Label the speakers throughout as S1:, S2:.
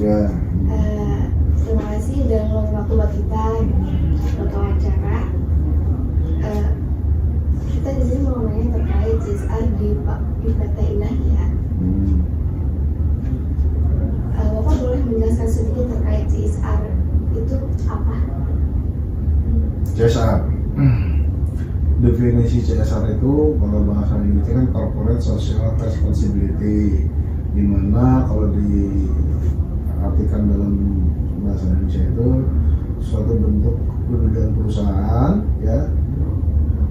S1: Ya.
S2: Terima kasih udah ngeluangin waktu buat kita buat wawancara. Kita di sini mau ngomongin terkait CSR di PT Indahkiat. Bapak boleh menjelaskan sedikit terkait CSR itu apa?
S1: CSR. Definisi CSR itu kalau bahasa Inggris kan Corporate Social Responsibility, di mana kalau diartikan dalam bahasa Indonesia itu suatu bentuk kepedulian perusahaan ya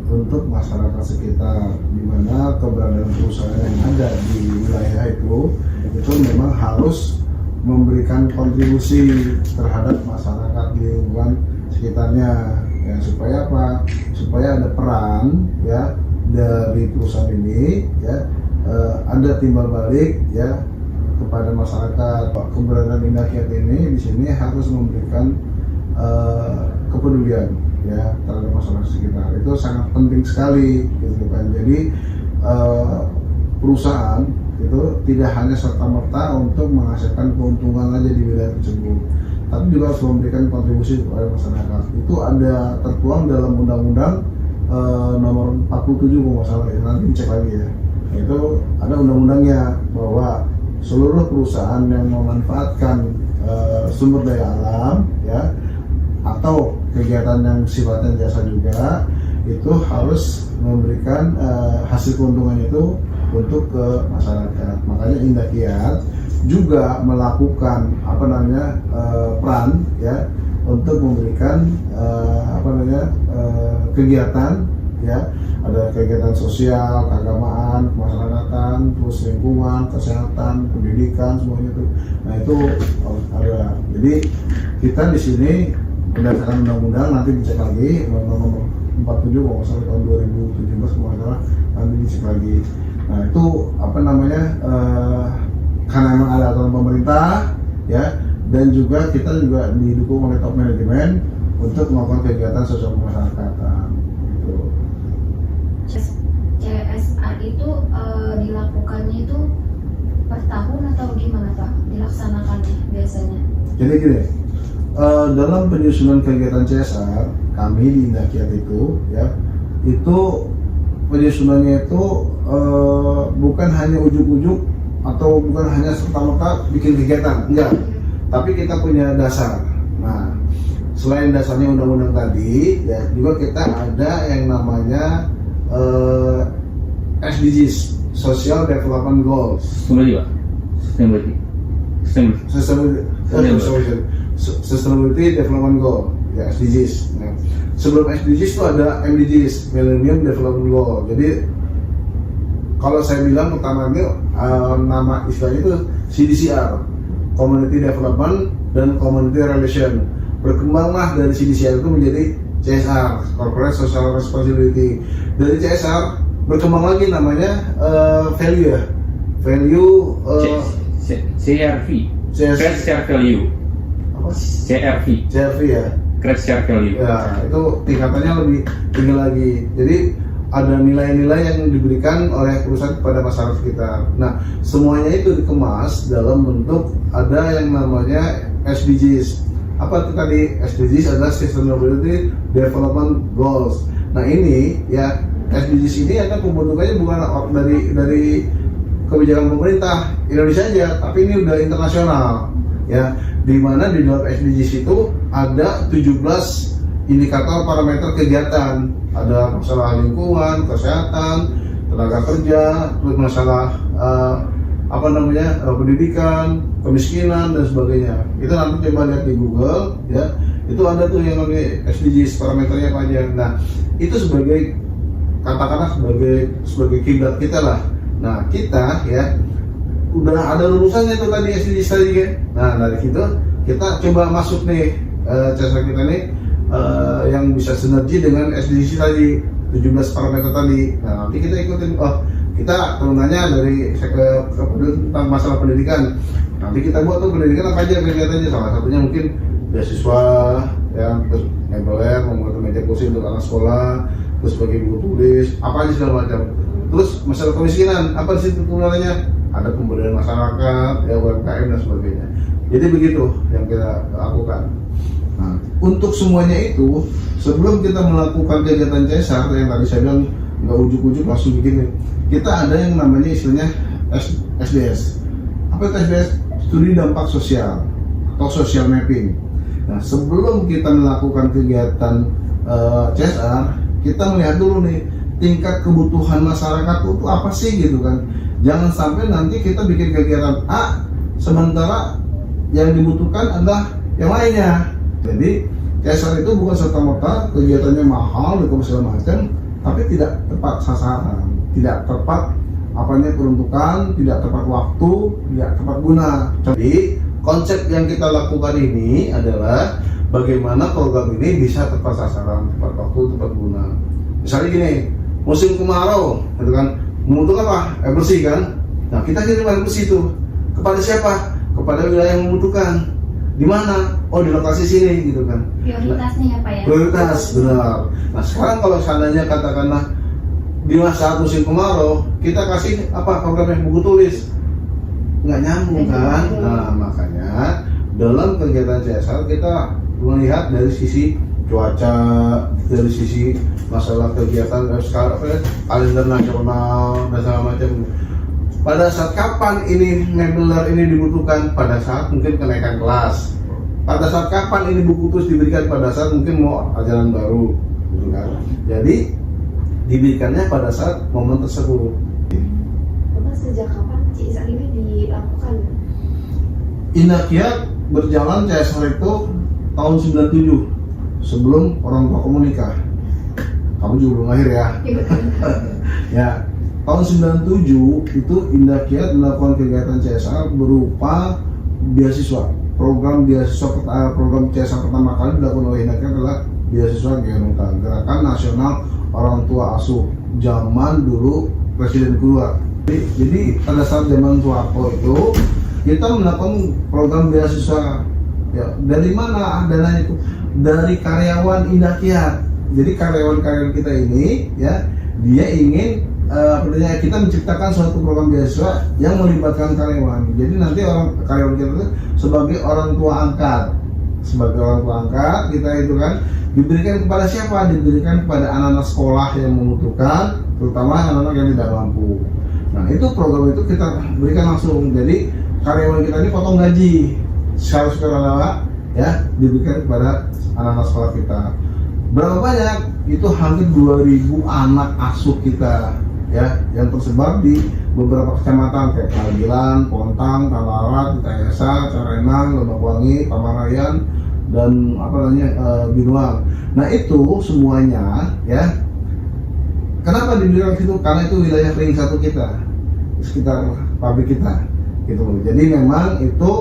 S1: untuk masyarakat sekitar, di mana keberadaan perusahaan yang ada di wilayah itu memang harus memberikan kontribusi terhadap masyarakat di lingkungan sekitarnya. Ya, supaya apa? Supaya ada peran ya dari perusahaan ini ya, ada timbal balik ya kepada masyarakat. Keberadaan Indahkiat ini di sini harus memberikan kepedulian ya terhadap masyarakat sekitar. Itu sangat penting sekali gitu kan. Jadi perusahaan itu tidak hanya serta-merta untuk menghasilkan keuntungan aja di wilayah tersebut, tapi juga harus memberikan kontribusi kepada masyarakat. Itu ada tertuang dalam Undang-Undang nomor 47 kalau nggak salah ya, nanti dicek lagi ya. Itu ada undang-undangnya bahwa seluruh perusahaan yang memanfaatkan sumber daya alam ya atau kegiatan yang sifatnya jasa juga itu harus memberikan hasil keuntungannya itu untuk ke masyarakat. Makanya Indahkiat juga melakukan peran ya untuk memberikan kegiatan ya, ada kegiatan sosial, keagamaan, kemasyarakatan, terus lingkungan, kesehatan, pendidikan, semuanya itu. Nah itu ada. Jadi kita di sini berdasarkan undang-undang, nanti dicek lagi nomor 47 kalau nggak salah tahun 2017 kalau nggak salah, nanti dicek lagi. Nah itu karena memang ada aturan pemerintah ya, dan juga kita juga didukung oleh top manajemen untuk melakukan kegiatan sosial kemasyarakatan gitu.
S3: CSR itu dilakukannya itu per tahun atau gimana Pak dilaksanakannya biasanya?
S1: Jadi gini, dalam penyusunan kegiatan CSR kami di Indahkiat itu ya, itu penyusunannya itu bukan hanya ujuk-ujuk atau bukan hanya serta-merta bikin kegiatan, enggak, tapi kita punya dasar. Nah, selain dasarnya undang-undang tadi ya, juga kita ada yang namanya SDGs, Social Development Goals. Sustainability Development Goal ya, SDGs. Nah, sebelum SDGs itu ada MDGs, Millennium Development Goal. Jadi kalau saya bilang pertamanya nama istilahnya itu CDCR, Community Development dan Community Relation. Berkembanglah dari CDCR itu menjadi CSR, Corporate Social Responsibility. Dari CSR berkembang lagi namanya value ya, value
S4: CRV, Create Share Value. CRV
S1: ya,
S4: Create Share Value.
S1: Ya, itu tingkatannya lebih tinggi lagi. Jadi ada nilai-nilai yang diberikan oleh perusahaan kepada masyarakat sekitar. Nah, semuanya itu dikemas dalam bentuk ada yang namanya SDGs. Apa itu tadi? SDGs adalah Sustainability Development Goals. Nah ini ya, SDGs ini ada pembentukannya bukan dari kebijakan pemerintah Indonesia aja, tapi ini udah internasional ya, di mana di dalam SDGs itu ada 17 indikator parameter kegiatan. Ada masalah lingkungan, kesehatan, tenaga kerja, terus masalah pendidikan, kemiskinan dan sebagainya. Itu nanti coba lihat di Google ya, itu ada tuh yang namanya SDGs, parameternya apa aja. Nah itu sebagai katakanlah sebagai kiblat kita lah. Nah kita ya udah ada lulusannya tuh tadi SDGs tadi kan. Nah dari situ kita coba masuk nih CSR kita nih yang bisa sinergi dengan SDGs tadi, 17 parameter tadi. Nah nanti kita ikutin, kita turunannya dari tentang masalah pendidikan. Nanti kita buat tuh pendidikan apa aja kegiatannya, salah satunya mungkin beasiswa ya, terus membeler, membuat meja kursi untuk anak sekolah, terus bagi buku tulis, apa aja segala macam. Terus masalah kemiskinan, apa sih turunannya? Ada pemberdayaan masyarakat, ya UMKM dan sebagainya. Jadi begitu yang kita lakukan. Nah, untuk semuanya itu, sebelum kita melakukan kegiatan CSR yang tadi saya bilang nggak ujuk-ujuk langsung bikin, kita ada yang namanya istilahnya SDS. Apa itu SDS? Studi dampak sosial atau social mapping. Nah, sebelum kita melakukan kegiatan CSR, kita melihat dulu nih tingkat kebutuhan masyarakat itu apa sih gitu kan. Jangan sampai nanti kita bikin kegiatan A sementara yang dibutuhkan adalah yang lainnya. Jadi CSR itu bukan serta-merta kegiatannya mahal dan segala macam, tapi tidak tepat sasaran, tidak tepat peruntukan, tidak tepat waktu, tidak tepat guna. Jadi konsep yang kita lakukan ini adalah bagaimana program ini bisa tepat sasaran, tepat waktu, tepat guna. Misalnya gini, musim kemarau, gitu kan, membutuhkan apa? Air bersih kan? Nah, kita kirim air bersih itu kepada siapa? Kepada wilayah yang membutuhkan. Di mana? Oh, di lokasi sini, gitu kan?
S3: Prioritasnya ya Pak ya?
S1: Prioritas, benar. Nah, sekarang kalau seandainya katakanlah di saat musim kemarau, kita kasih programnya buku tulis, nggak nyambung kan? Nah, makanya dalam kegiatan CSR kita melihat dari sisi cuaca, dari sisi masalah kegiatan kalender nasional dan segala macam. Pada saat kapan ini enabler ini dibutuhkan? Pada saat mungkin kenaikan kelas. Pada saat kapan ini buku tulis diberikan? Pada saat mungkin mau ajaran baru, gitu kan? Jadi diberikannya pada saat momen tersebut.
S2: Bapak sejak kapan CSR ini dilakukan?
S1: Indah berjalan CSR itu tahun 97, sebelum orang tua kamu nikah. Kamu juga belum lahir ya. Ya, tahun 97 itu Indah Kiat melakukan kegiatan CSR berupa beasiswa. Program CSR pertama kali dilakukan oleh Indah Kiat adalah beasiswa GNUK, Gerakan Nasional Orang Tua Asuh. Zaman dulu Presiden kedua. Jadi pada saat zaman Soeharto itu kita melakukan program beasiswa. Ya, dari mana dananya itu? Dari karyawan Indah Kiat. Jadi karyawan-karyawan kita ini, ya, dia ingin kita menciptakan suatu program beasiswa yang melibatkan karyawan. Jadi nanti karyawan kita itu sebagai orang tua angkat, kita itu kan diberikan kepada siapa? Diberikan kepada anak-anak sekolah yang membutuhkan, terutama anak-anak yang tidak mampu. Nah, itu program itu kita berikan langsung. Jadi karyawan kita ini potong gaji secara sukarela, ya, diberikan kepada anak-anak sekolah kita. Berapa banyak? Itu hampir 2000 anak asuh kita, ya, yang tersebar di beberapa kecamatan kayak Kagilan, Pontang, Talarat, Tayasa, Carenang, Lebakwangi, Pamarayan, dan Binuang. Nah, itu semuanya, ya. Kenapa dibilang situ? Karena itu wilayah ring 1 kita, sekitar pabrik kita, gitu. Jadi memang itu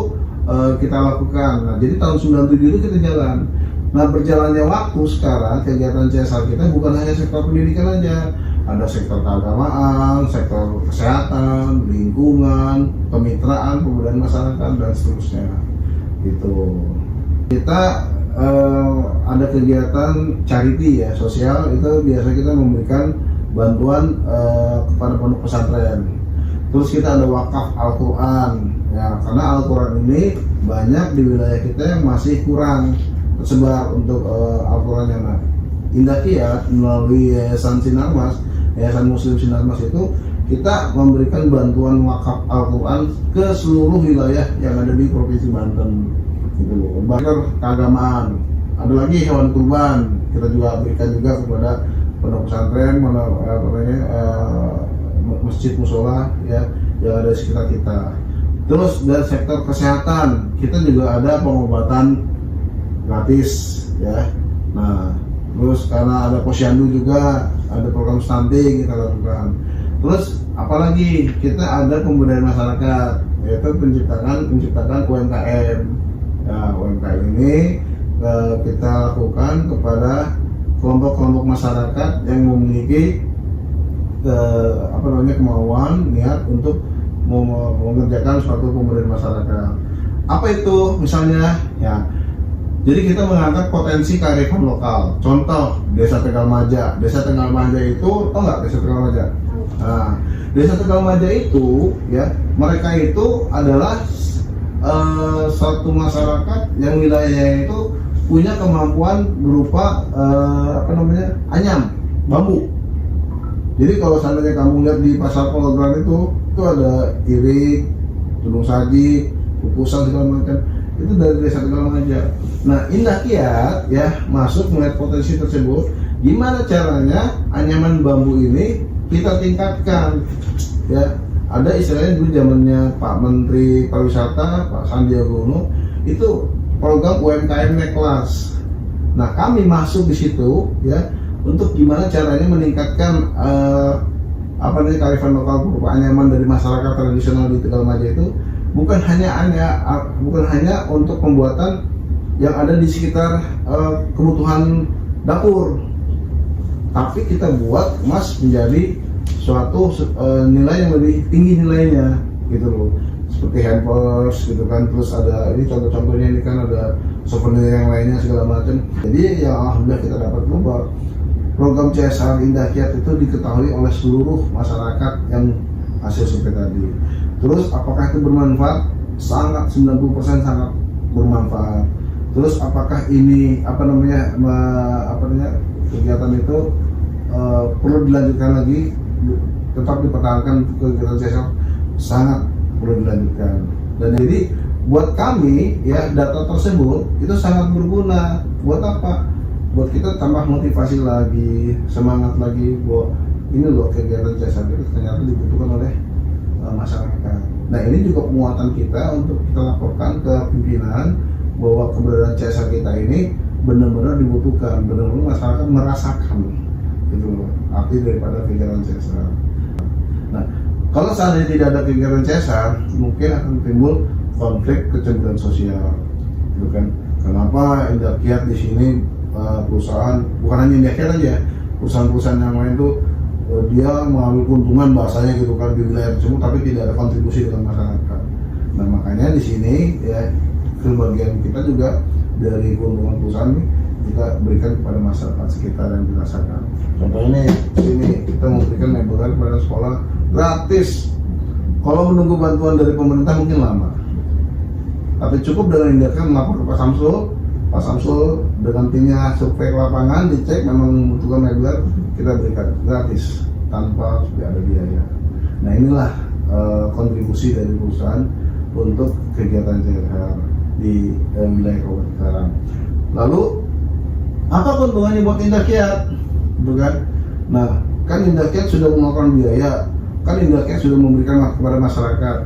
S1: kita lakukan. Nah, jadi tahun 97 itu kita jalan. Nah, berjalannya waktu sekarang kegiatan CSR kita bukan hanya sektor pendidikan aja, ada sektor keagamaan, sektor kesehatan, lingkungan, kemitraan, pemberdayaan masyarakat, dan seterusnya. Gitu. Kita ada kegiatan charity, ya, sosial. Itu biasa kita memberikan bantuan kepada pondok pesantren. Terus kita ada wakaf Al-Quran, ya, karena Al-Quran ini banyak di wilayah kita yang masih kurang tersebar untuk Al-Qurannya. Nah, Indah Kiat melalui Yayasan Sinarmas, Yayasan Muslim Sinarmas itu kita memberikan bantuan wakaf Al-Quran ke seluruh wilayah yang ada di Provinsi Banten, gitu loh. Bahkan keagamaan, ada lagi hewan kurban kita juga berikan juga kepada pondok pesantren, masjid musola, ya, yang ada di sekitar kita. Terus dari sektor kesehatan kita juga ada pengobatan gratis, ya. Nah, terus karena ada posyandu juga, ada program stunting kita lakukan. Terus apalagi kita ada pemberdayaan masyarakat, yaitu menciptakan UMKM. Ya, UMKM ini kita lakukan kepada kelompok-kelompok masyarakat yang memiliki kemauan, niat untuk mengerjakan suatu pemberdayaan masyarakat. Apa itu misalnya? Ya, jadi kita mengangkat potensi kearifan lokal. Contoh, Desa Tegalmaja. Desa Tegalmaja itu, tahu nggak Desa Tegalmaja? Nah, Desa Tegalmaja itu, ya, mereka itu adalah satu masyarakat yang wilayahnya itu punya kemampuan berupa anyam bambu. Jadi kalau seandainya kamu lihat di pasar Pologan itu ada irik, tulung saji, kukusan segala macam, itu dari desa Tegalang aja. Nah, Indah Kiat ya masuk melihat potensi tersebut. Gimana caranya anyaman bambu ini kita tingkatkan? Ya, ada istilahnya dulu zamannya Pak Menteri Pariwisata, Pak Sandiaga Uno, itu program UMKM naik kelas. Nah, kami masuk di situ ya untuk gimana caranya meningkatkan kearifan lokal berupa anyaman dari masyarakat tradisional di Tegalmaja itu bukan hanya untuk pembuatan yang ada di sekitar kebutuhan dapur, tapi kita buat emas menjadi suatu nilai yang lebih tinggi nilainya gitu loh, seperti hampers gitu kan, terus ada ini contoh-contohnya ini kan ada souvenir yang lainnya segala macam. Jadi ya alhamdulillah kita dapat bahwa program CSR Indah Kiat itu diketahui oleh seluruh masyarakat yang hasil survei tadi. Terus apakah itu bermanfaat? Sangat, 90% sangat bermanfaat. Terus apakah ini kegiatan itu perlu dilanjutkan lagi, tetap dipertahankan kegiatan CSR? Sangat perlu dilanjutkan. Dan jadi buat kami ya data tersebut itu sangat berguna. Buat apa? Buat kita tambah motivasi lagi, semangat lagi bahwa ini loh kegiatan CSR itu ternyata dibutuhkan oleh masyarakat. Nah, ini juga penguatan kita untuk kita laporkan ke pimpinan bahwa keberadaan CSR kita ini benar-benar dibutuhkan, benar-benar masyarakat merasakan gitu loh arti daripada kegiatan CSR. Nah, kalau seandainya tidak ada kegiatan CSR, mungkin akan timbul konflik kecemburuan sosial, gitu kan? Kenapa Indah Kiat di sini perusahaan, bukan hanya Indah Kiat aja, perusahaan-perusahaan yang lain tuh dia mengambil keuntungan bahasanya gitu kan di wilayah tersebut, tapi tidak ada kontribusi dengan masyarakat. Nah, makanya di sini ya kebagian kita juga dari keuntungan perusahaan ini kita berikan kepada masyarakat sekitar yang dirasakan. Contohnya di sini kita memberikan labelan kepada sekolah gratis. Kalau menunggu bantuan dari pemerintah mungkin lama, tapi cukup dengan Indah Kiat melapor ke Pak Samsul. Pak Samsul dengan timnya survei ke lapangan, dicek memang membutuhkan labelan, kita berikan gratis tanpa ada biaya. Nah, inilah kontribusi dari perusahaan untuk kegiatan CSR di wilayah Kabupaten Cikarang. Lalu apa keuntungannya buat Indah Kiat? Gitu kan? Nah, kan Indah Kiat sudah mengeluarkan biaya, kan Indah Kiat sudah memberikan kepada masyarakat.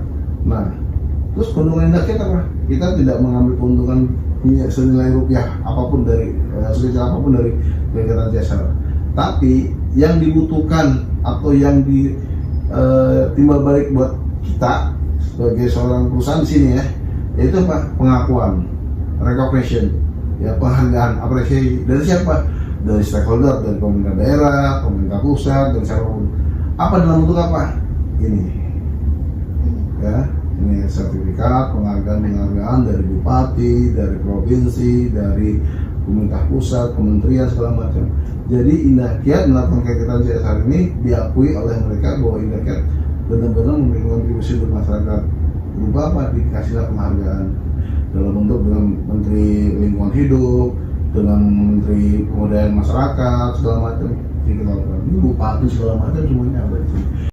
S1: Nah, terus keuntungan Indah Kiat apa? Kita tidak mengambil keuntungan senilai rupiah apapun dari kegiatan CSR. Tapi yang dibutuhkan atau yang timbal balik buat kita sebagai seorang perusahaan di sini ya, yaitu apa? Pengakuan, recognition, ya penghargaan, apresiasi dari siapa? Dari stakeholder, dari pemerintah daerah, pemerintah pusat, dari siapapun. Apa dalam bentuk apa? Ini, ya. Ini sertifikat, penghargaan dari bupati, dari provinsi, dari pemerintah pusat, kementerian segala macam. Jadi Indah Kiat melakukan kegiatan CSR ini diakui oleh mereka bahwa Indah Kiat benar-benar memberikan kontribusi untuk masyarakat. Berupa apa? Dikasihlah penghargaan dalam bentuk dengan Menteri Lingkungan Hidup, dengan Menteri Pemberdayaan Masyarakat segala macam. Bupati segala macam semuanya ada di sini.